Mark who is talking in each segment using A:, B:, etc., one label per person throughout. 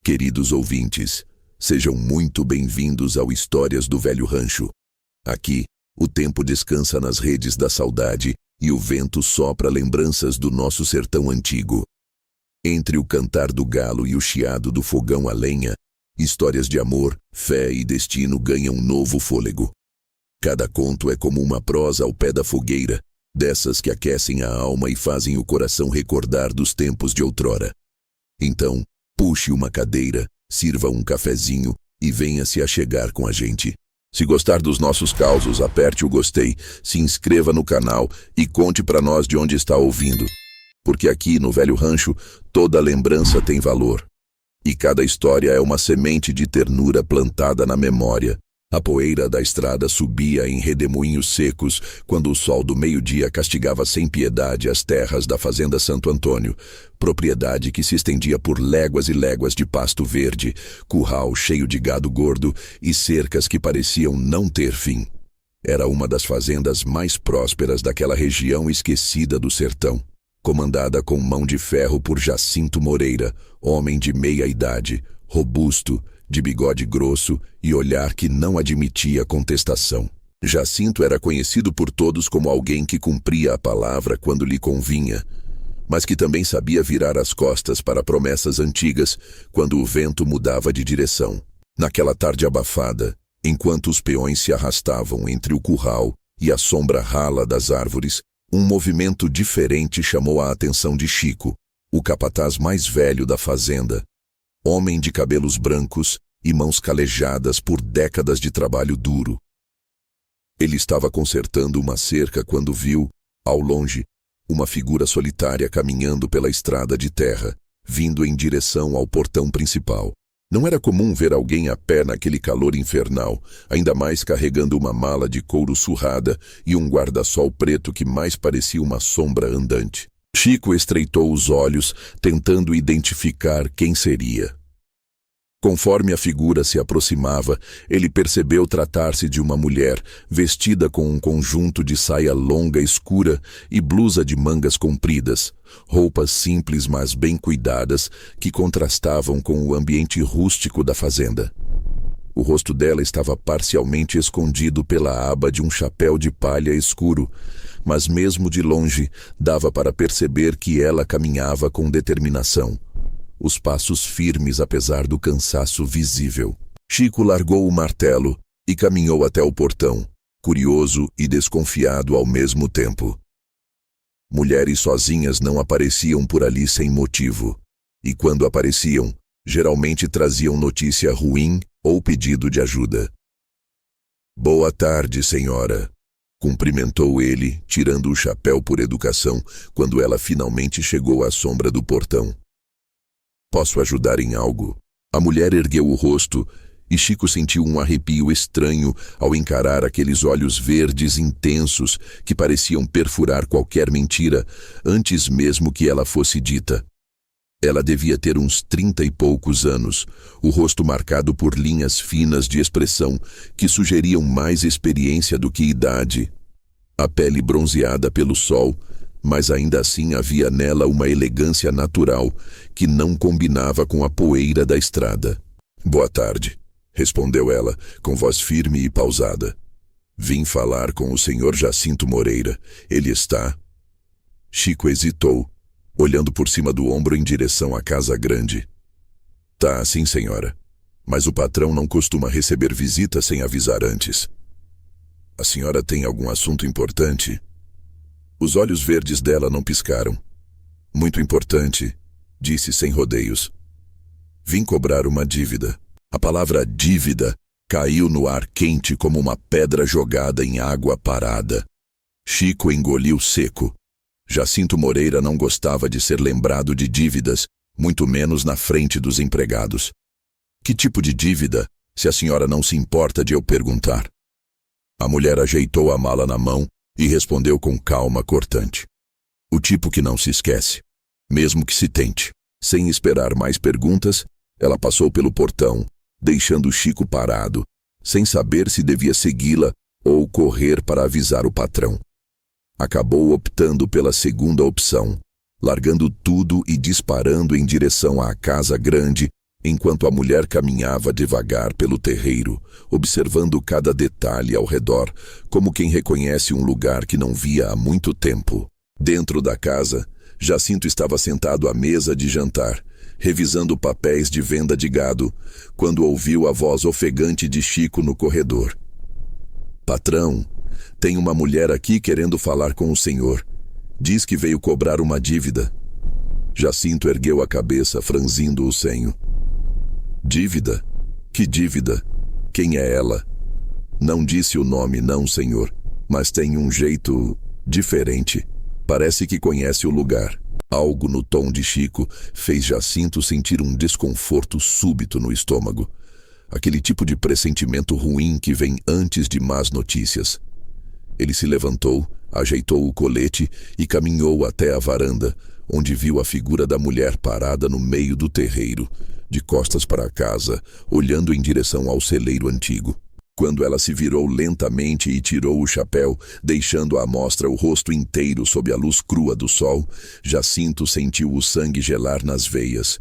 A: Queridos ouvintes, sejam muito bem-vindos ao Histórias do Velho Rancho. Aqui, o tempo descansa nas redes da saudade e o vento sopra lembranças do nosso sertão antigo. Entre o cantar do galo e o chiado do fogão a lenha, histórias de amor, fé e destino ganham um novo fôlego. Cada conto é como uma prosa ao pé da fogueira, dessas que aquecem a alma e fazem o coração recordar dos tempos de outrora. Então, puxe uma cadeira, sirva um cafezinho e venha se achegar com a gente. Se gostar dos nossos causos, aperte o gostei, se inscreva no canal e conte para nós de onde está ouvindo. Porque aqui no Velho Rancho, toda lembrança tem valor. E cada história é uma semente de ternura plantada na memória. A poeira da estrada subia em redemoinhos secos quando o sol do meio-dia castigava sem piedade as terras da fazenda Santo Antônio, propriedade que se estendia por léguas e léguas de pasto verde, curral cheio de gado gordo e cercas que pareciam não ter fim. Era uma das fazendas mais prósperas daquela região esquecida do sertão, comandada com mão de ferro por Jacinto Moreira, homem de meia idade, robusto, de bigode grosso e olhar que não admitia contestação. Jacinto era conhecido por todos como alguém que cumpria a palavra quando lhe convinha, mas que também sabia virar as costas para promessas antigas quando o vento mudava de direção. Naquela tarde abafada, enquanto os peões se arrastavam entre o curral e a sombra rala das árvores, um movimento diferente chamou a atenção de Chico, o capataz mais velho da fazenda. Homem de cabelos brancos e mãos calejadas por décadas de trabalho duro. Ele estava consertando uma cerca quando viu, ao longe, uma figura solitária caminhando pela estrada de terra, vindo em direção ao portão principal. Não era comum ver alguém a pé naquele calor infernal, ainda mais carregando uma mala de couro surrada e um guarda-sol preto que mais parecia uma sombra andante. Chico estreitou os olhos, tentando identificar quem seria. Conforme a figura se aproximava, ele percebeu tratar-se de uma mulher, vestida com um conjunto de saia longa escura e blusa de mangas compridas, roupas simples mas bem cuidadas, que contrastavam com o ambiente rústico da fazenda. O rosto dela estava parcialmente escondido pela aba de um chapéu de palha escuro, mas mesmo de longe dava para perceber que ela caminhava com determinação, os passos firmes apesar do cansaço visível. Chico largou o martelo e caminhou até o portão, curioso e desconfiado ao mesmo tempo. Mulheres sozinhas não apareciam por ali sem motivo, e quando apareciam, geralmente traziam notícia ruim ou pedido de ajuda. "Boa tarde, senhora", cumprimentou ele, tirando o chapéu por educação, quando ela finalmente chegou à sombra do portão. "Posso ajudar em algo?" A mulher ergueu o rosto e Chico sentiu um arrepio estranho ao encarar aqueles olhos verdes intensos que pareciam perfurar qualquer mentira antes mesmo que ela fosse dita. Ela devia ter uns 30 e poucos anos, o rosto marcado por linhas finas de expressão que sugeriam mais experiência do que idade. A pele bronzeada pelo sol, mas ainda assim havia nela uma elegância natural que não combinava com a poeira da estrada. "Boa tarde", respondeu ela, com voz firme e pausada. "Vim falar com o senhor Jacinto Moreira. Ele está..." Chico hesitou, olhando por cima do ombro em direção à casa grande. "Tá, sim, senhora. Mas o patrão não costuma receber visitas sem avisar antes. A senhora tem algum assunto importante?" Os olhos verdes dela não piscaram. "Muito importante", disse sem rodeios. "Vim cobrar uma dívida." A palavra dívida caiu no ar quente como uma pedra jogada em água parada. Chico engoliu seco. Jacinto Moreira não gostava de ser lembrado de dívidas, muito menos na frente dos empregados. "Que tipo de dívida, se a senhora não se importa de eu perguntar?" A mulher ajeitou a mala na mão e respondeu com calma cortante. "O tipo que não se esquece, mesmo que se tente." Sem esperar mais perguntas, ela passou pelo portão, deixando Chico parado, sem saber se devia segui-la ou correr para avisar o patrão. Acabou optando pela segunda opção, largando tudo e disparando em direção à casa grande, enquanto a mulher caminhava devagar pelo terreiro, observando cada detalhe ao redor, como quem reconhece um lugar que não via há muito tempo. Dentro da casa, Jacinto estava sentado à mesa de jantar, revisando papéis de venda de gado, quando ouviu a voz ofegante de Chico no corredor. "Patrão, tem uma mulher aqui querendo falar com o senhor. Diz que veio cobrar uma dívida." Jacinto ergueu a cabeça, franzindo o senho. "Dívida? Que dívida? Quem é ela?" "Não disse o nome, não, senhor, mas tem um jeito diferente. Parece que conhece o lugar." Algo no tom de Chico fez Jacinto sentir um desconforto súbito no estômago. Aquele tipo de pressentimento ruim que vem antes de más notícias. Ele se levantou, ajeitou o colete e caminhou até a varanda, onde viu a figura da mulher parada no meio do terreiro, de costas para a casa, olhando em direção ao celeiro antigo. Quando ela se virou lentamente e tirou o chapéu, deixando à mostra o rosto inteiro sob a luz crua do sol, Jacinto sentiu o sangue gelar nas veias.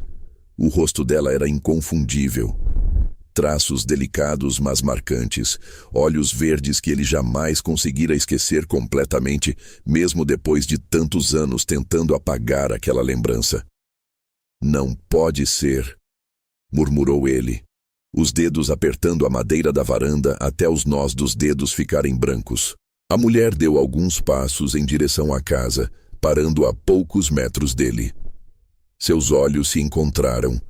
A: O rosto dela era inconfundível. Traços delicados, mas marcantes, olhos verdes que ele jamais conseguira esquecer completamente, mesmo depois de tantos anos tentando apagar aquela lembrança. "Não pode ser", murmurou ele, os dedos apertando a madeira da varanda até os nós dos dedos ficarem brancos. A mulher deu alguns passos em direção à casa, parando a poucos metros dele. Seus olhos se encontraram,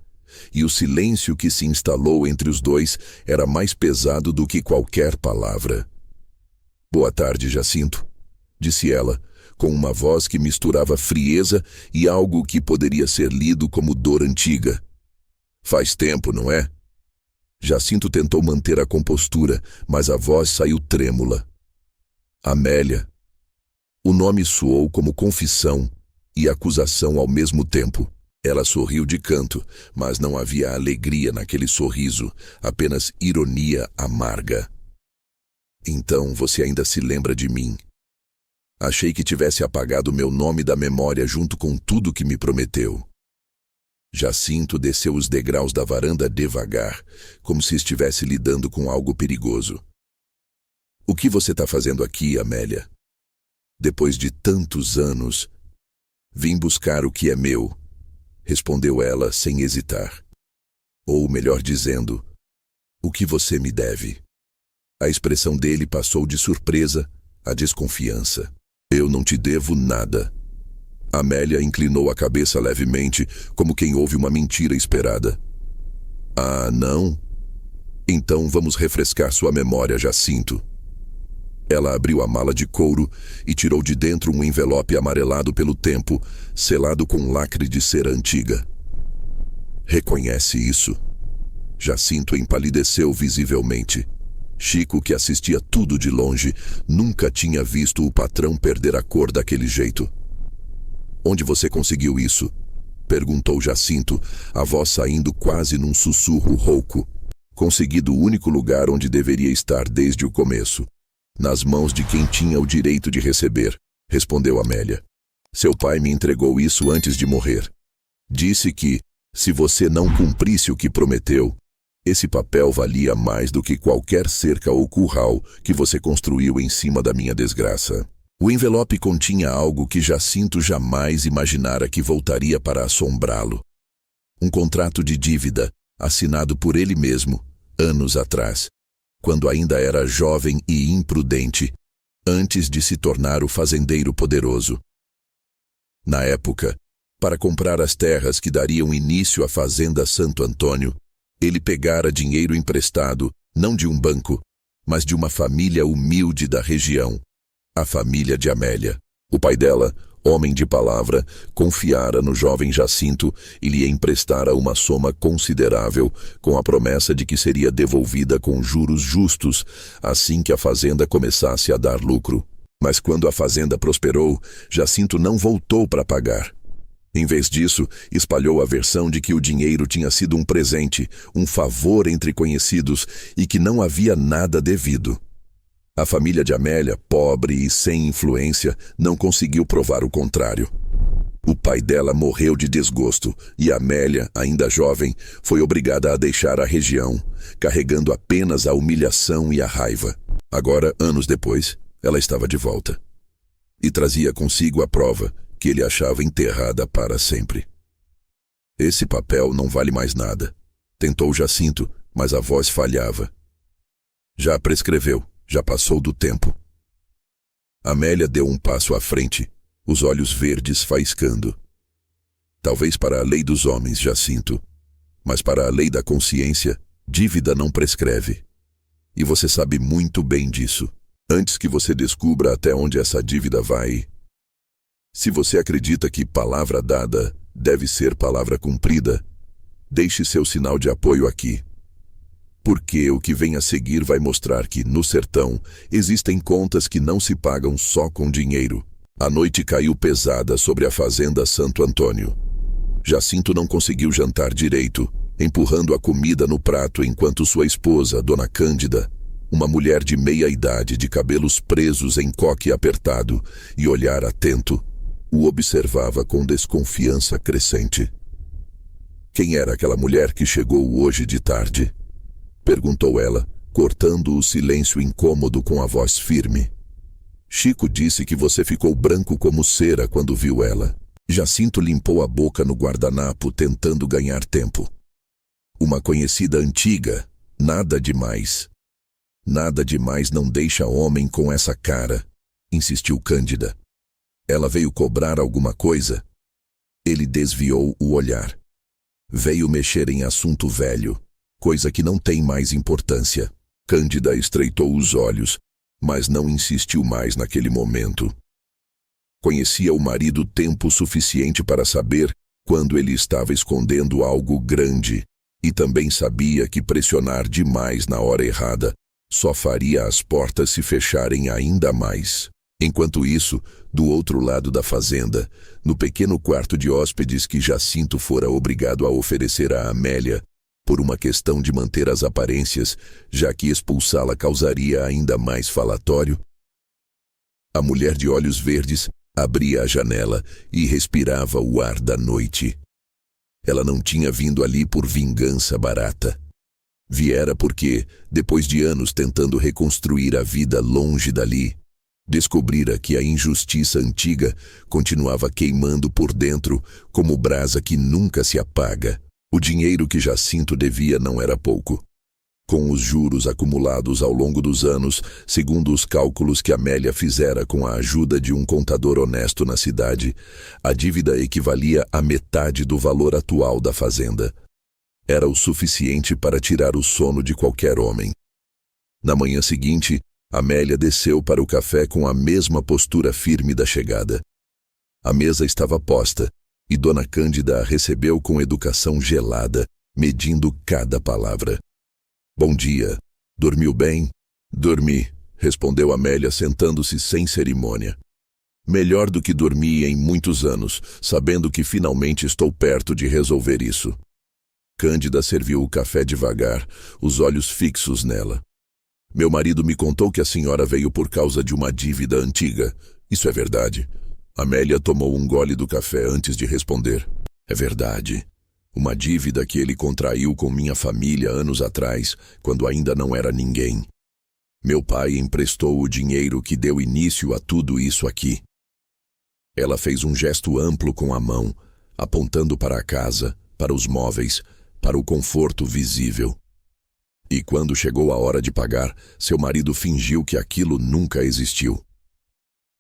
A: e o silêncio que se instalou entre os dois era mais pesado do que qualquer palavra. "Boa tarde, Jacinto", disse ela, com uma voz que misturava frieza e algo que poderia ser lido como dor antiga. "Faz tempo, não é?" Jacinto tentou manter a compostura, mas a voz saiu trêmula. "Amélia." O nome soou como confissão e acusação ao mesmo tempo. Ela sorriu de canto, mas não havia alegria naquele sorriso, apenas ironia amarga. "Então você ainda se lembra de mim. Achei que tivesse apagado meu nome da memória junto com tudo que me prometeu." Jacinto desceu os degraus da varanda devagar, como se estivesse lidando com algo perigoso. "O que você está fazendo aqui, Amélia?" "Depois de tantos anos, vim buscar o que é meu", respondeu ela sem hesitar. "Ou melhor dizendo, o que você me deve." A expressão dele passou de surpresa a desconfiança. "Eu não te devo nada." Amélia inclinou a cabeça levemente, como quem ouve uma mentira esperada. "Ah, não? Então vamos refrescar sua memória, Jacinto." Ela abriu a mala de couro e tirou de dentro um envelope amarelado pelo tempo, selado com lacre de cera antiga. "Reconhece isso?" Jacinto empalideceu visivelmente. Chico, que assistia tudo de longe, nunca tinha visto o patrão perder a cor daquele jeito. "Onde você conseguiu isso?" perguntou Jacinto, a voz saindo quase num sussurro rouco. "Consegui do único lugar onde deveria estar desde o começo. Nas mãos de quem tinha o direito de receber", respondeu Amélia. "Seu pai me entregou isso antes de morrer. Disse que, se você não cumprisse o que prometeu, esse papel valia mais do que qualquer cerca ou curral que você construiu em cima da minha desgraça." O envelope continha algo que Jacinto jamais imaginara que voltaria para assombrá-lo. Um contrato de dívida, assinado por ele mesmo, anos atrás, quando ainda era jovem e imprudente, antes de se tornar o fazendeiro poderoso. Na época, para comprar as terras que dariam início à Fazenda Santo Antônio, ele pegara dinheiro emprestado, não de um banco, mas de uma família humilde da região, a família de Amélia. O pai dela, homem de palavra, confiara no jovem Jacinto e lhe emprestara uma soma considerável, com a promessa de que seria devolvida com juros justos assim que a fazenda começasse a dar lucro. Mas quando a fazenda prosperou, Jacinto não voltou para pagar. Em vez disso, espalhou a versão de que o dinheiro tinha sido um presente, um favor entre conhecidos e que não havia nada devido. A família de Amélia, pobre e sem influência, não conseguiu provar o contrário. O pai dela morreu de desgosto e Amélia, ainda jovem, foi obrigada a deixar a região, carregando apenas a humilhação e a raiva. Agora, anos depois, ela estava de volta. E trazia consigo a prova que ele achava enterrada para sempre. Esse papel não vale mais nada. Tentou Jacinto, mas a voz falhava. Já prescreveu, já passou do tempo. Amélia deu um passo à frente, os olhos verdes faiscando. Talvez para a lei dos homens, Jacinto, mas para a lei da consciência, dívida não prescreve. E você sabe muito bem disso. Antes que você descubra até onde essa dívida vai. Se você acredita que palavra dada deve ser palavra cumprida, deixe seu sinal de apoio aqui. Porque o que vem a seguir vai mostrar que, no sertão, existem contas que não se pagam só com dinheiro. A noite caiu pesada sobre a fazenda Santo Antônio. Jacinto não conseguiu jantar direito, empurrando a comida no prato enquanto sua esposa, Dona Cândida, uma mulher de meia idade, de cabelos presos em coque apertado e olhar atento, o observava com desconfiança crescente. Quem era aquela mulher que chegou hoje de tarde? Perguntou ela, cortando o silêncio incômodo com a voz firme. Chico disse que você ficou branco como cera quando viu ela. Jacinto limpou a boca no guardanapo, tentando ganhar tempo. Uma conhecida antiga, nada demais. Nada demais não deixa homem com essa cara, insistiu Cândida. Ela veio cobrar alguma coisa? Ele desviou o olhar. Veio mexer em assunto velho, coisa que não tem mais importância. Cândida estreitou os olhos, mas não insistiu mais naquele momento. Conhecia o marido tempo suficiente para saber quando ele estava escondendo algo grande, e também sabia que pressionar demais na hora errada só faria as portas se fecharem ainda mais. Enquanto isso, do outro lado da fazenda, no pequeno quarto de hóspedes que Jacinto fora obrigado a oferecer a Amélia, por uma questão de manter as aparências, já que expulsá-la causaria ainda mais falatório, a mulher de olhos verdes abria a janela e respirava o ar da noite. Ela não tinha vindo ali por vingança barata. Viera porque, depois de anos tentando reconstruir a vida longe dali, descobrira que a injustiça antiga continuava queimando por dentro como brasa que nunca se apaga. O dinheiro que Jacinto devia não era pouco. Com os juros acumulados ao longo dos anos, segundo os cálculos que Amélia fizera com a ajuda de um contador honesto na cidade, a dívida equivalia à metade do valor atual da fazenda. Era o suficiente para tirar o sono de qualquer homem. Na manhã seguinte, Amélia desceu para o café com a mesma postura firme da chegada. A mesa estava posta, e Dona Cândida a recebeu com educação gelada, medindo cada palavra. Bom dia. Dormiu bem? Dormi, respondeu Amélia sentando-se sem cerimônia. Melhor do que dormi em muitos anos, sabendo que finalmente estou perto de resolver isso. Cândida serviu o café devagar, os olhos fixos nela. Meu marido me contou que a senhora veio por causa de uma dívida antiga. Isso é verdade? Amélia tomou um gole do café antes de responder. É verdade. Uma dívida que ele contraiu com minha família anos atrás, quando ainda não era ninguém. Meu pai emprestou o dinheiro que deu início a tudo isso aqui. Ela fez um gesto amplo com a mão, apontando para a casa, para os móveis, para o conforto visível. E quando chegou a hora de pagar, seu marido fingiu que aquilo nunca existiu.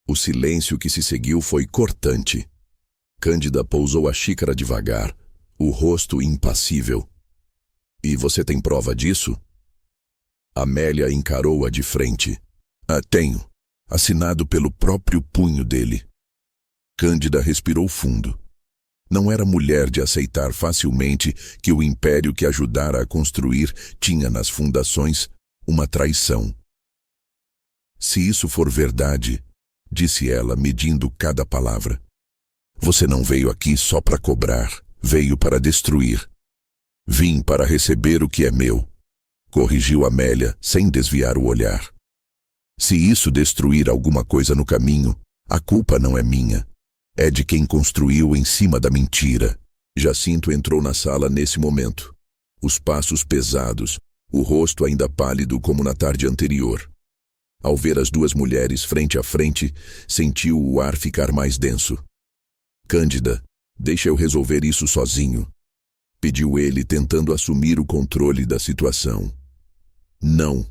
A: O silêncio que se seguiu foi cortante. Cândida pousou a xícara devagar, o rosto impassível. E você tem prova disso? Amélia encarou-a de frente. Tenho. Assinado pelo próprio punho dele. Cândida respirou fundo. Não era mulher de aceitar facilmente que o império que ajudara a construir tinha nas fundações uma traição. Se isso for verdade, disse ela, medindo cada palavra, você não veio aqui só para cobrar, veio para destruir. Vim para receber o que é meu, corrigiu Amélia, sem desviar o olhar. Se isso destruir alguma coisa no caminho, a culpa não é minha. É de quem construiu em cima da mentira. Jacinto entrou na sala nesse momento. Os passos pesados, o rosto ainda pálido como na tarde anterior. Ao ver as duas mulheres frente a frente, sentiu o ar ficar mais denso. Cândida, deixa eu resolver isso sozinho, pediu ele, tentando assumir o controle da situação. Não,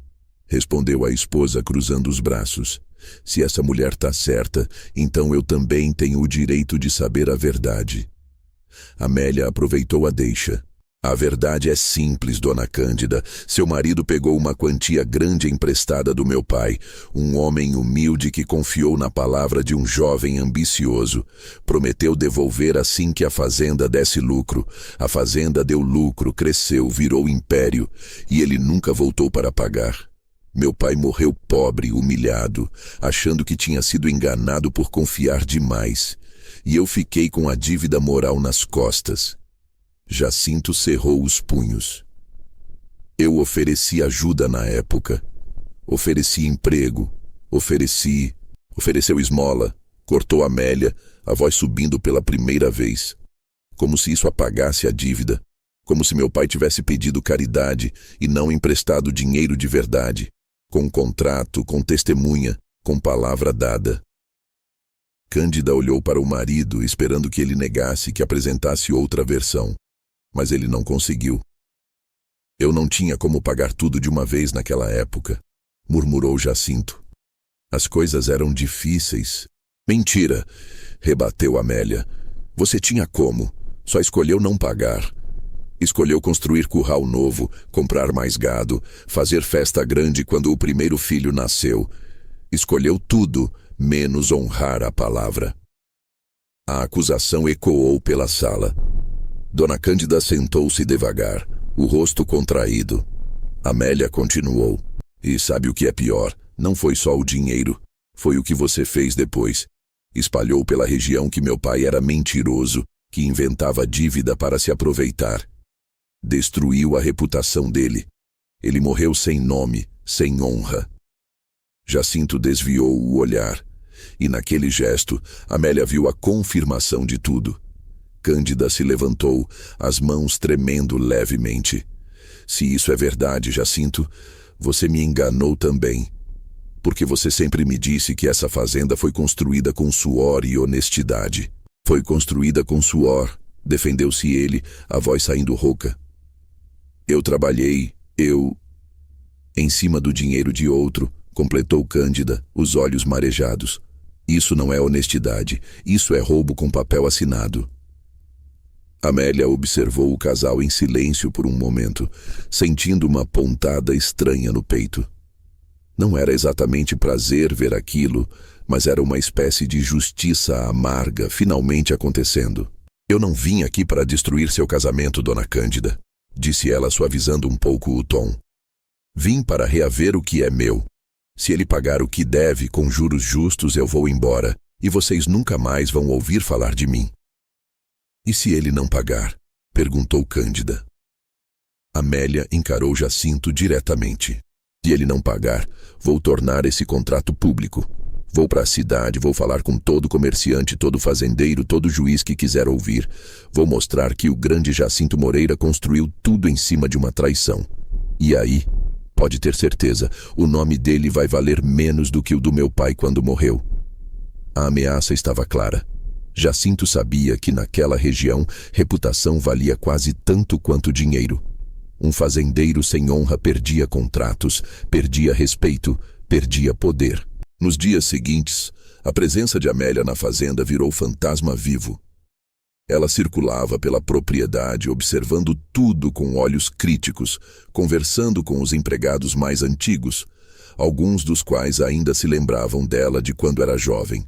A: respondeu a esposa cruzando os braços. Se essa mulher tá certa, então eu também tenho o direito de saber a verdade. Amélia aproveitou a deixa. A verdade é simples, dona Cândida. Seu marido pegou uma quantia grande emprestada do meu pai, um homem humilde que confiou na palavra de um jovem ambicioso. Prometeu devolver assim que a fazenda desse lucro. A fazenda deu lucro, cresceu, virou império, e ele nunca voltou para pagar. Meu pai morreu pobre, humilhado, achando que tinha sido enganado por confiar demais. E eu fiquei com a dívida moral nas costas. Jacinto cerrou os punhos. Eu ofereci ajuda na época. Ofereci emprego. Ofereceu esmola. Cortou Amélia, a voz subindo pela primeira vez. Como se isso apagasse a dívida. Como se meu pai tivesse pedido caridade e não emprestado dinheiro de verdade. Com contrato, com testemunha, com palavra dada. Cândida olhou para o marido, esperando que ele negasse, que apresentasse outra versão. Mas ele não conseguiu. Eu não tinha como pagar tudo de uma vez naquela época, murmurou Jacinto. As coisas eram difíceis. Mentira, rebateu Amélia. Você tinha como, só escolheu não pagar. Escolheu construir curral novo, comprar mais gado, fazer festa grande quando o primeiro filho nasceu. Escolheu tudo, menos honrar a palavra. A acusação ecoou pela sala. Dona Cândida sentou-se devagar, o rosto contraído. Amélia continuou. E sabe o que é pior? Não foi só o dinheiro. Foi o que você fez depois. Espalhou pela região que meu pai era mentiroso, que inventava dívida para se aproveitar. Destruiu a reputação dele. Ele morreu sem nome, sem honra. Jacinto desviou o olhar, e naquele gesto, Amélia viu a confirmação de tudo. Cândida se levantou, as mãos tremendo levemente. Se isso é verdade, Jacinto, você me enganou também. Porque você sempre me disse que essa fazenda foi construída com suor e honestidade. Foi construída com suor, defendeu-se ele, a voz saindo rouca. Eu trabalhei, em cima do dinheiro de outro, completou Cândida, os olhos marejados. Isso não é honestidade, isso é roubo com papel assinado. Amélia observou o casal em silêncio por um momento, sentindo uma pontada estranha no peito. Não era exatamente prazer ver aquilo, mas era uma espécie de justiça amarga finalmente acontecendo. Eu não vim aqui para destruir seu casamento, dona Cândida, disse ela suavizando um pouco o tom. Vim para reaver o que é meu. Se ele pagar o que deve com juros justos, eu vou embora, e vocês nunca mais vão ouvir falar de mim. E se ele não pagar? Perguntou Cândida. Amélia encarou Jacinto diretamente. Se ele não pagar, vou tornar esse contrato público. Vou para a cidade, vou falar com todo comerciante, todo fazendeiro, todo juiz que quiser ouvir. Vou mostrar que o grande Jacinto Moreira construiu tudo em cima de uma traição. E aí, pode ter certeza, o nome dele vai valer menos do que o do meu pai quando morreu. A ameaça estava clara. Jacinto sabia que naquela região reputação valia quase tanto quanto dinheiro. Um fazendeiro sem honra perdia contratos, perdia respeito, perdia poder. Nos dias seguintes, a presença de Amélia na fazenda virou fantasma vivo. Ela circulava pela propriedade, observando tudo com olhos críticos, conversando com os empregados mais antigos, alguns dos quais ainda se lembravam dela de quando era jovem.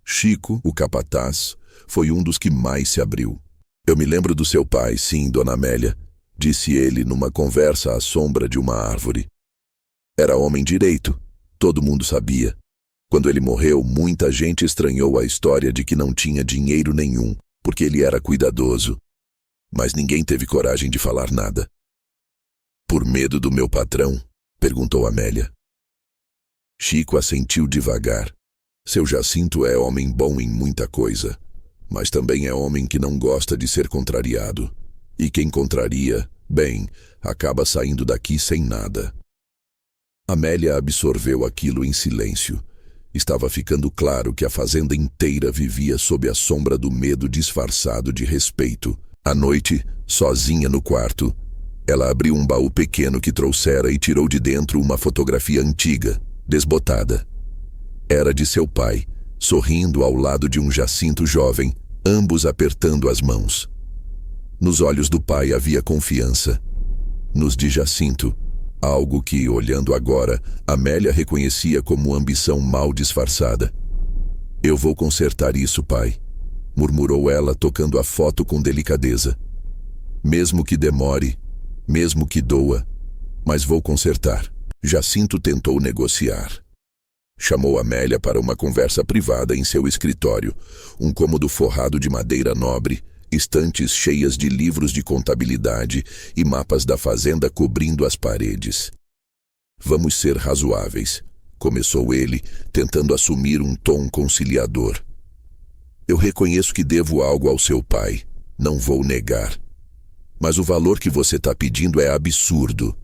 A: Chico, o capataz, foi um dos que mais se abriu. Eu me lembro do seu pai, sim, dona Amélia, disse ele numa conversa à sombra de uma árvore. Era homem direito, todo mundo sabia. Quando ele morreu, muita gente estranhou a história de que não tinha dinheiro nenhum, porque ele era cuidadoso. Mas ninguém teve coragem de falar nada. Por medo do meu patrão? Perguntou Amélia. Chico assentiu devagar. Seu Jacinto é homem bom em muita coisa, mas também é homem que não gosta de ser contrariado. E quem contraria, bem, acaba saindo daqui sem nada. Amélia absorveu aquilo em silêncio. Estava ficando claro que a fazenda inteira vivia sob a sombra do medo disfarçado de respeito. À noite, sozinha no quarto, ela abriu um baú pequeno que trouxera e tirou de dentro uma fotografia antiga, desbotada. Era de seu pai, sorrindo ao lado de um Jacinto jovem, ambos apertando as mãos. Nos olhos do pai havia confiança. Nos de Jacinto, algo que, olhando agora, Amélia reconhecia como ambição mal disfarçada. "Eu vou consertar isso, pai", murmurou ela, tocando a foto com delicadeza. "Mesmo que demore, mesmo que doa, mas vou consertar." Jacinto tentou negociar. Chamou Amélia para uma conversa privada em seu escritório, um cômodo forrado de madeira nobre, estantes cheias de livros de contabilidade e mapas da fazenda cobrindo as paredes. "Vamos ser razoáveis", começou ele, tentando assumir um tom conciliador. "Eu reconheço que devo algo ao seu pai, não vou negar. Mas o valor que você está pedindo é absurdo."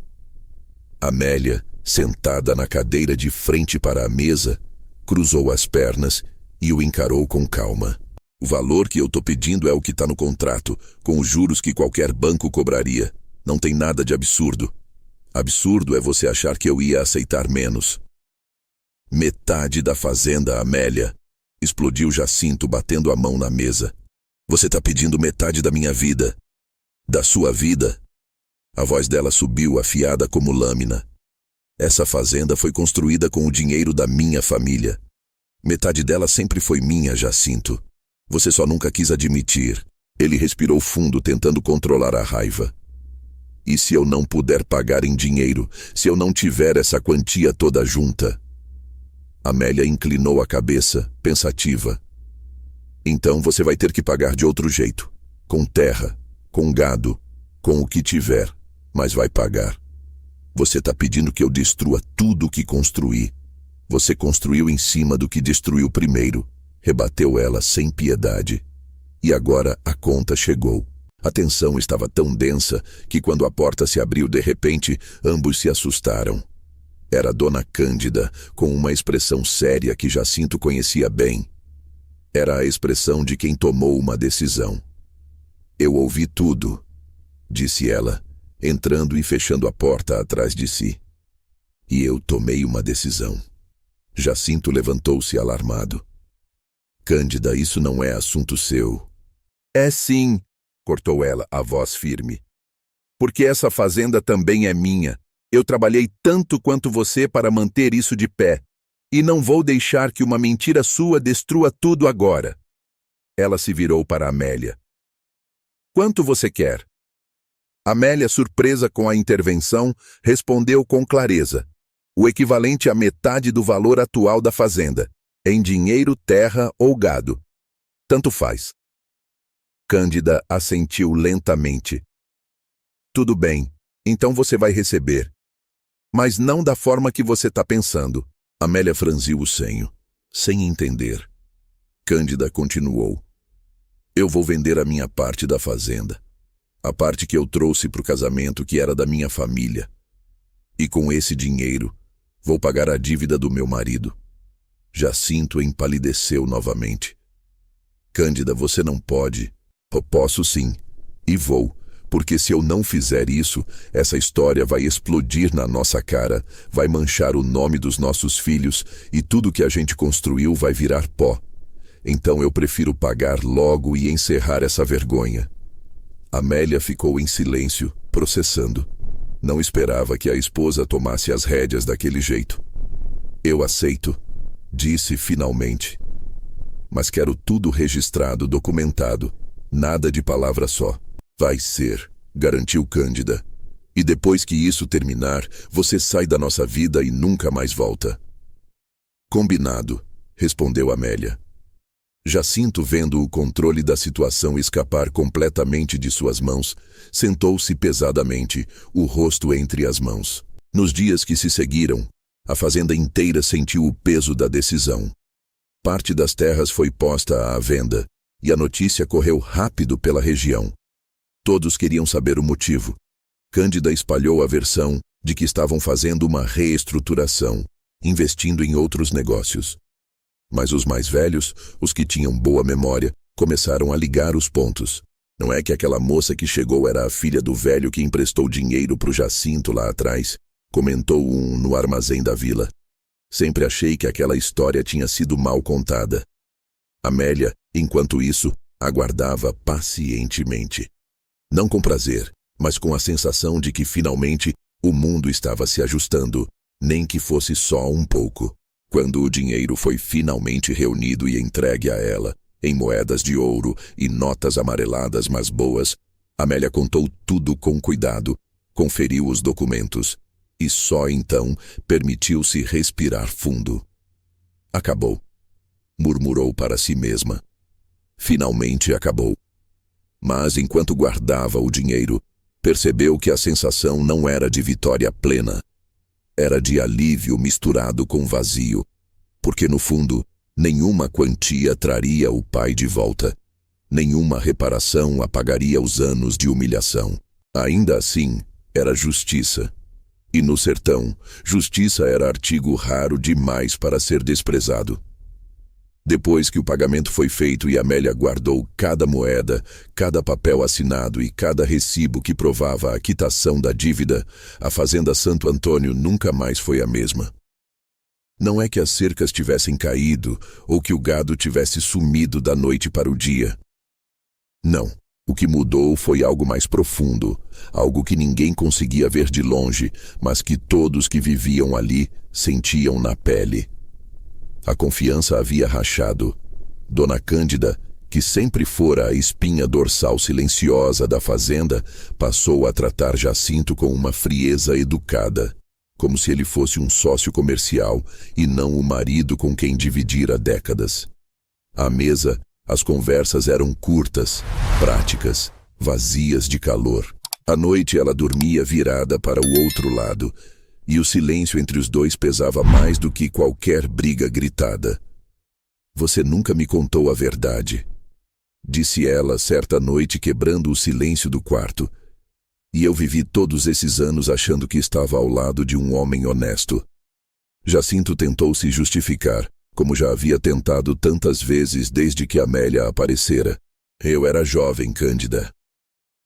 A: Amélia, sentada na cadeira de frente para a mesa, cruzou as pernas e o encarou com calma. "O valor que eu estou pedindo é o que está no contrato, com os juros que qualquer banco cobraria. Não tem nada de absurdo. Absurdo é você achar que eu ia aceitar menos." "Metade da fazenda, Amélia", explodiu Jacinto, batendo a mão na mesa. "Você está pedindo metade da minha vida. Da sua vida." A voz dela subiu, afiada como lâmina. "Essa fazenda foi construída com o dinheiro da minha família. Metade dela sempre foi minha, Jacinto. Você só nunca quis admitir." Ele respirou fundo, tentando controlar a raiva. "E se eu não puder pagar em dinheiro, se eu não tiver essa quantia toda junta?" Amélia inclinou a cabeça, pensativa. "Então você vai ter que pagar de outro jeito. Com terra, com gado, com o que tiver, mas vai pagar. Você está pedindo que eu destrua tudo o que construí. Você construiu em cima do que destruiu primeiro", rebateu ela sem piedade. E agora a conta chegou. A tensão estava tão densa que quando a porta se abriu de repente, ambos se assustaram. Era Dona Cândida, com uma expressão séria que Jacinto conhecia bem. Era a expressão de quem tomou uma decisão. "Eu ouvi tudo", disse ela, entrando e fechando a porta atrás de si. "E eu tomei uma decisão." Jacinto levantou-se alarmado. "Cândida, isso não é assunto seu." "É sim", cortou ela, a voz firme. "Porque essa fazenda também é minha. Eu trabalhei tanto quanto você para manter isso de pé. E não vou deixar que uma mentira sua destrua tudo agora." Ela se virou para Amélia. "Quanto você quer?" Amélia, surpresa com a intervenção, respondeu com clareza: "O equivalente à metade do valor atual da fazenda, em dinheiro, terra ou gado. Tanto faz." Cândida assentiu lentamente. "Tudo bem, então você vai receber. Mas não da forma que você está pensando." Amélia franziu o senho, sem entender. Cândida continuou: "Eu vou vender a minha parte da fazenda. A parte que eu trouxe para o casamento, que era da minha família. E com esse dinheiro, vou pagar a dívida do meu marido." Jacinto empalideceu novamente. "Cândida, você não pode." "Posso sim, e vou, porque se eu não fizer isso, essa história vai explodir na nossa cara, vai manchar o nome dos nossos filhos e tudo que a gente construiu vai virar pó. Então eu prefiro pagar logo e encerrar essa vergonha." Amélia ficou em silêncio, processando. Não esperava que a esposa tomasse as rédeas daquele jeito. "Eu aceito", disse finalmente. "Mas quero tudo registrado, documentado. Nada de palavra só." "Vai ser", garantiu Cândida. "E depois que isso terminar, você sai da nossa vida e nunca mais volta." "Combinado", respondeu Amélia. Jacinto, vendo o controle da situação escapar completamente de suas mãos, sentou-se pesadamente, o rosto entre as mãos. Nos dias que se seguiram, a fazenda inteira sentiu o peso da decisão. parte das terras foi posta à venda, e a notícia correu rápido pela região. Todos queriam saber o motivo. Cândida espalhou a versão de que estavam fazendo uma reestruturação, investindo em outros negócios. Mas os mais velhos, os que tinham boa memória, começaram a ligar os pontos. Não é que aquela moça que chegou era a filha do velho que emprestou dinheiro para o Jacinto lá atrás? Comentou um no armazém da vila. Sempre achei que aquela história tinha sido mal contada. Amélia, enquanto isso, aguardava pacientemente. Não com prazer, mas com a sensação de que finalmente o mundo estava se ajustando, nem que fosse só um pouco. Quando o dinheiro foi finalmente reunido e entregue a ela, em moedas de ouro e notas amareladas mas boas, Amélia contou tudo com cuidado, conferiu os documentos e só então permitiu-se respirar fundo. Acabou, murmurou para si mesma. Finalmente acabou. Mas enquanto guardava o dinheiro, percebeu que a sensação não era de vitória plena. Era de alívio misturado com vazio, porque no fundo, nenhuma quantia traria o pai de volta. Nenhuma reparação apagaria os anos de humilhação. Ainda assim, era justiça. E no sertão, justiça era artigo raro demais para ser desprezado. Depois que o pagamento foi feito e Amélia guardou cada moeda, cada papel assinado e cada recibo que provava a quitação da dívida, a fazenda Santo Antônio nunca mais foi a mesma. Não é que as cercas tivessem caído ou que o gado tivesse sumido da noite para o dia. Não. O que mudou foi algo mais profundo, algo que ninguém conseguia ver de longe, mas que todos que viviam ali sentiam na pele. A confiança havia rachado. Dona Cândida, que sempre fora a espinha dorsal silenciosa da fazenda, passou a tratar Jacinto com uma frieza educada, como se ele fosse um sócio comercial e não o marido com quem dividira décadas. À mesa, as conversas eram curtas, práticas, vazias de calor. À noite ela dormia virada para o outro lado, e o silêncio entre os dois pesava mais do que qualquer briga gritada. "Você nunca me contou a verdade", disse ela certa noite quebrando o silêncio do quarto. "E eu vivi todos esses anos achando que estava ao lado de um homem honesto." Jacinto tentou se justificar, como já havia tentado tantas vezes desde que Amélia aparecera. "Eu era jovem, Cândida.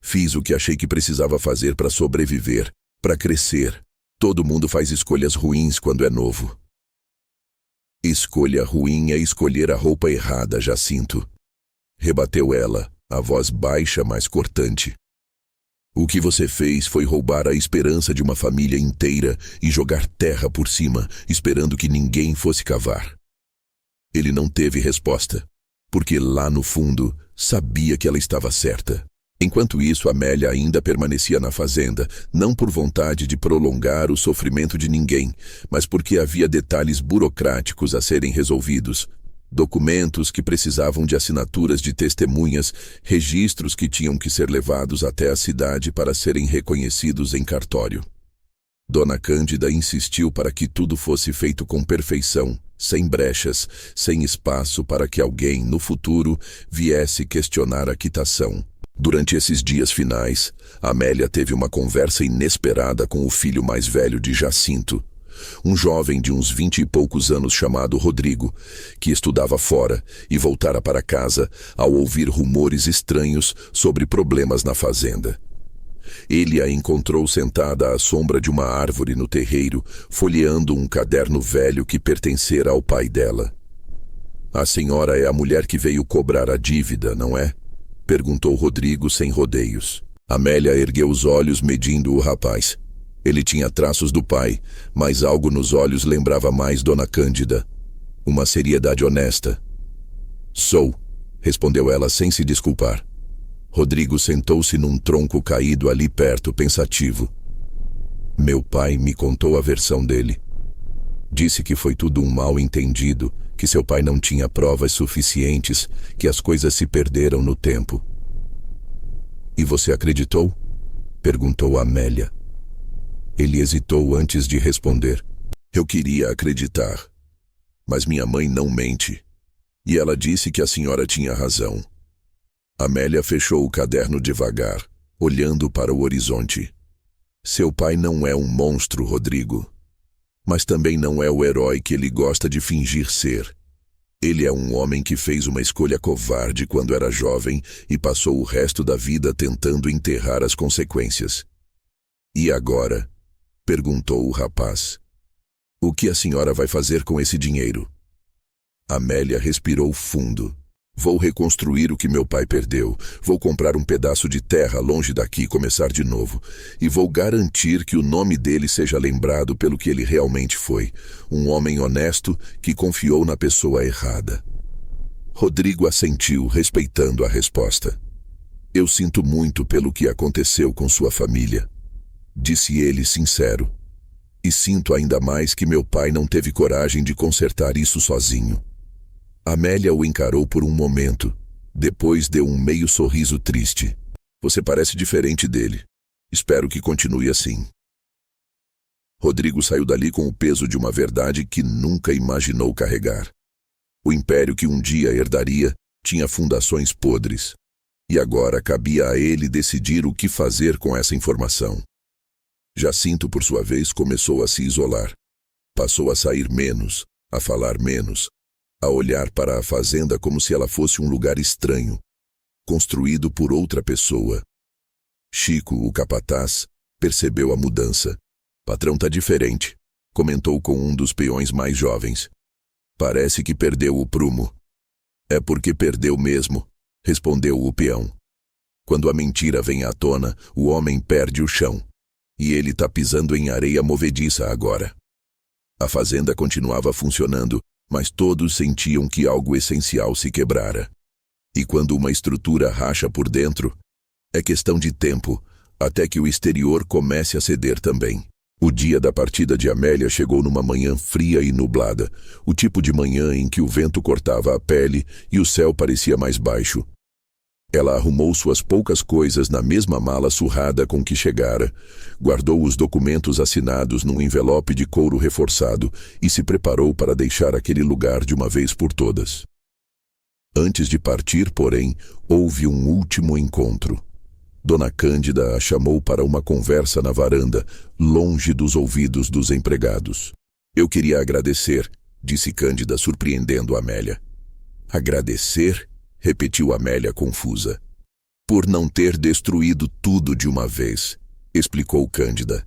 A: Fiz o que achei que precisava fazer para sobreviver, para crescer. Todo mundo faz escolhas ruins quando é novo." "Escolha ruim é escolher a roupa errada, Jacinto", rebateu ela, a voz baixa, mas cortante. "O que você fez foi roubar a esperança de uma família inteira e jogar terra por cima, esperando que ninguém fosse cavar." Ele não teve resposta, porque lá no fundo sabia que ela estava certa. Enquanto isso, Amélia ainda permanecia na fazenda, não por vontade de prolongar o sofrimento de ninguém, mas porque havia detalhes burocráticos a serem resolvidos. Documentos que precisavam de assinaturas de testemunhas, registros que tinham que ser levados até a cidade para serem reconhecidos em cartório. Dona Cândida insistiu para que tudo fosse feito com perfeição, sem brechas, sem espaço para que alguém, no futuro, viesse questionar a quitação. Durante esses dias finais, Amélia teve uma conversa inesperada com o filho mais velho de Jacinto, um jovem de uns 20 e poucos anos chamado Rodrigo, que estudava fora e voltara para casa ao ouvir rumores estranhos sobre problemas na fazenda. Ele a encontrou sentada à sombra de uma árvore no terreiro, folheando um caderno velho que pertencera ao pai dela. "A senhora é a mulher que veio cobrar a dívida, não é?" perguntou Rodrigo sem rodeios. Amélia ergueu os olhos medindo o rapaz. Ele tinha traços do pai, mas algo nos olhos lembrava mais Dona Cândida. Uma seriedade honesta. "Sou", respondeu ela sem se desculpar. Rodrigo sentou-se num tronco caído ali perto, pensativo. "Meu pai me contou a versão dele. Disse que foi tudo um mal-entendido, que seu pai não tinha provas suficientes, que as coisas se perderam no tempo." "E você acreditou?" perguntou Amélia. Ele hesitou antes de responder. "Eu queria acreditar, mas minha mãe não mente. E ela disse que a senhora tinha razão. Amélia fechou o caderno devagar, olhando para o horizonte. Seu pai não é um monstro, Rodrigo. Mas também não é o herói que ele gosta de fingir ser. Ele é um homem que fez uma escolha covarde quando era jovem e passou o resto da vida tentando enterrar as consequências. E agora? Perguntou o rapaz. O que a senhora vai fazer com esse dinheiro? Amélia respirou fundo. Vou reconstruir o que meu pai perdeu. Vou comprar um pedaço de terra longe daqui e começar de novo. E vou garantir que o nome dele seja lembrado pelo que ele realmente foi. Um homem honesto que confiou na pessoa errada. Rodrigo assentiu, respeitando a resposta. Eu sinto muito pelo que aconteceu com sua família, disse ele sincero. E sinto ainda mais que meu pai não teve coragem de consertar isso sozinho. Amélia o encarou por um momento. Depois deu um meio sorriso triste. Você parece diferente dele. Espero que continue assim. Rodrigo saiu dali com o peso de uma verdade que nunca imaginou carregar. O império que um dia herdaria tinha fundações podres. E agora cabia a ele decidir o que fazer com essa informação. Jacinto, por sua vez, começou a se isolar. Passou a sair menos, a falar menos, a olhar para a fazenda como se ela fosse um lugar estranho, construído por outra pessoa. Chico, o capataz, percebeu a mudança. Patrão tá diferente, comentou com um dos peões mais jovens. Parece que perdeu o prumo. É porque perdeu mesmo, respondeu o peão. Quando a mentira vem à tona, o homem perde o chão. E ele tá pisando em areia movediça agora. A fazenda continuava funcionando, mas todos sentiam que algo essencial se quebrara. E quando uma estrutura racha por dentro, é questão de tempo, até que o exterior comece a ceder também. O dia da partida de Amélia chegou numa manhã fria e nublada, o tipo de manhã em que o vento cortava a pele e o céu parecia mais baixo. Ela arrumou suas poucas coisas na mesma mala surrada com que chegara, guardou os documentos assinados num envelope de couro reforçado e se preparou para deixar aquele lugar de uma vez por todas. Antes de partir, porém, houve um último encontro. Dona Cândida a chamou para uma conversa na varanda, longe dos ouvidos dos empregados. Eu queria agradecer, disse Cândida, surpreendendo Amélia. Agradecer? Repetiu Amélia confusa. Por não ter destruído tudo de uma vez, explicou Cândida.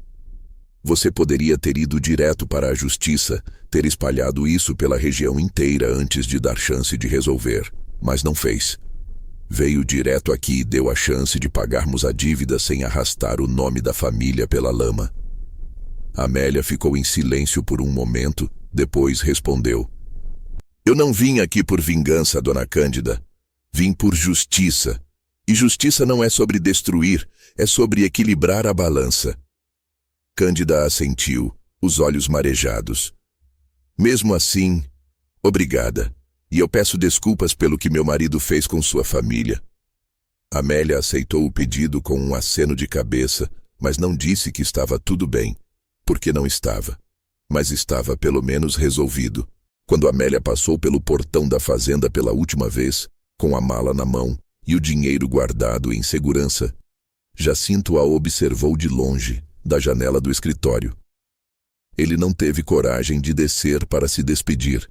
A: Você poderia ter ido direto para a justiça, ter espalhado isso pela região inteira antes de dar chance de resolver, mas não fez. Veio direto aqui e deu a chance de pagarmos a dívida sem arrastar o nome da família pela lama. Amélia ficou em silêncio por um momento, depois respondeu. Eu não vim aqui por vingança, Dona Cândida. Vim por justiça. E justiça não é sobre destruir, é sobre equilibrar a balança. Cândida assentiu, os olhos marejados. Mesmo assim, obrigada. E eu peço desculpas pelo que meu marido fez com sua família. Amélia aceitou o pedido com um aceno de cabeça, mas não disse que estava tudo bem, porque não estava. Mas estava pelo menos resolvido. Quando Amélia passou pelo portão da fazenda pela última vez, com a mala na mão e o dinheiro guardado em segurança, Jacinto a observou de longe, da janela do escritório. Ele não teve coragem de descer para se despedir.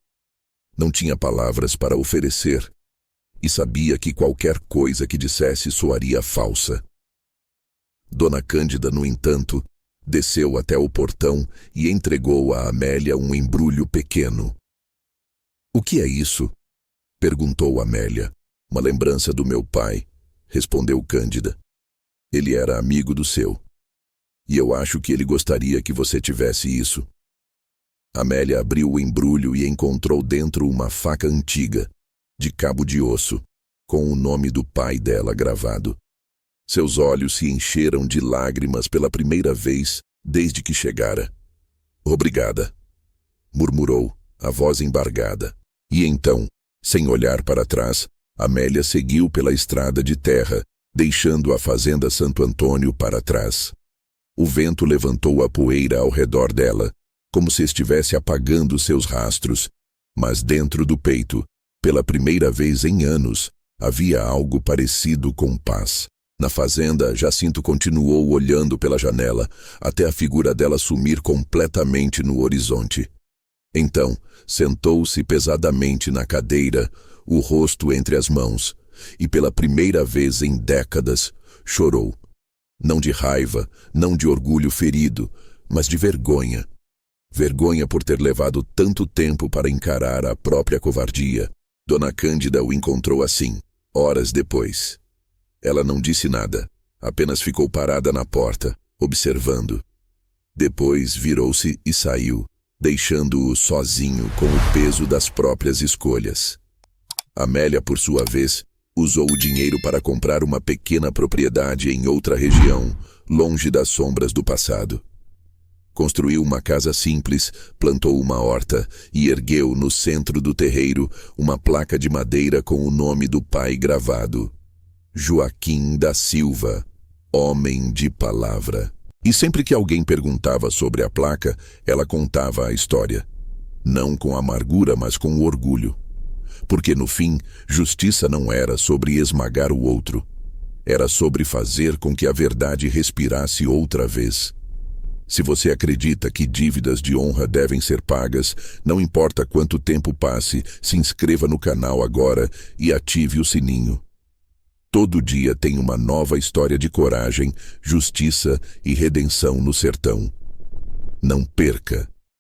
A: Não tinha palavras para oferecer, e sabia que qualquer coisa que dissesse soaria falsa. Dona Cândida, no entanto, desceu até o portão e entregou a Amélia um embrulho pequeno. O que é isso? Perguntou Amélia. Uma lembrança do meu pai, respondeu Cândida. Ele era amigo do seu. E eu acho que ele gostaria que você tivesse isso. Amélia abriu o embrulho e encontrou dentro uma faca antiga, de cabo de osso, com o nome do pai dela gravado. Seus olhos se encheram de lágrimas pela primeira vez desde que chegara. Obrigada, murmurou, a voz embargada. E então, sem olhar para trás, Amélia seguiu pela estrada de terra, deixando a fazenda Santo Antônio para trás. O vento levantou a poeira ao redor dela, como se estivesse apagando seus rastros, mas dentro do peito Pela primeira vez em anos, havia algo parecido com paz. Na fazenda, Jacinto continuou olhando pela janela, até a figura dela sumir completamente no horizonte. Então, sentou-se pesadamente na cadeira, o rosto entre as mãos, e pela primeira vez em décadas, chorou. Não de raiva, não de orgulho ferido, mas de vergonha. Vergonha por ter levado tanto tempo para encarar a própria covardia. Dona Cândida o encontrou assim, horas depois. Ela não disse nada, apenas ficou parada na porta, observando. Depois virou-se e saiu, deixando-o sozinho com o peso das próprias escolhas. Amélia, por sua vez, usou o dinheiro para comprar uma pequena propriedade em outra região, longe das sombras do passado. Construiu uma casa simples, plantou uma horta e ergueu no centro do terreiro uma placa de madeira com o nome do pai gravado. Joaquim da Silva, homem de palavra. E sempre que alguém perguntava sobre a placa, ela contava a história. Não com amargura, mas com orgulho. Porque no fim, justiça não era sobre esmagar o outro. Era sobre fazer com que a verdade respirasse outra vez. Se você acredita que dívidas de honra devem ser pagas, não importa quanto tempo passe, se inscreva no canal agora e ative o sininho. Todo dia tem uma nova história de coragem, justiça e redenção no sertão. Não perca!